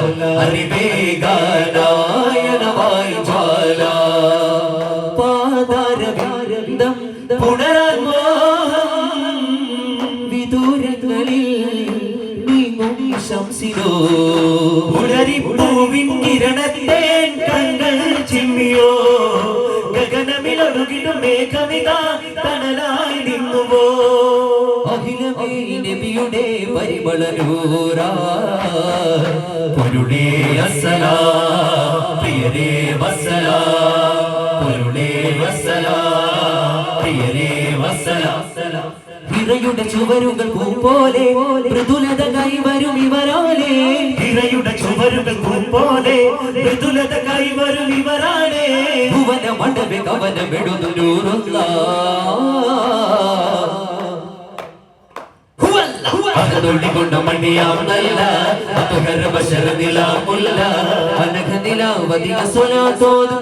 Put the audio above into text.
അറിവേഗാനായനമായി ജ്വാല പാതാരവിന്ദം പുണരാൻ മോഹം വിദൂരങ്ങളിൽ നീങ്ങും ശംസിനോ ഉടരിപ്പൂവിൻ കിരണത്തേൻ കണ്ണൽ ചിമ്മിയോ ഗഗനമിലൊഴുകിടും മേഘമിക തണലായി നിന്നുവോ അഖിലമേ നബിയുടെ പരിമളനൂറാ പൊരുളേ അസ്സലാം പ്രിയരേ വസ്സലാം പൊരുളേ വസ്സലാം പ്രിയരേ വസ്സലാം ഹിറയുടെ ചുവരുകൾ പോലെ മൃദുലത കൈവരും ഇവരാലേ ഹിറയുടെ ചുവരുകൾ പോലെ മൃദുലത കൈവരും ഇവരാലേ ഭുവന മണ്ഡപ കവനമെടുന്നു നൂറുള്ള ൊണ്ട മണിയാം നല്ല അപകര ബശർ നിലാമുല്ല അനഘ നിലാവതിക സ്വലാത്തോത്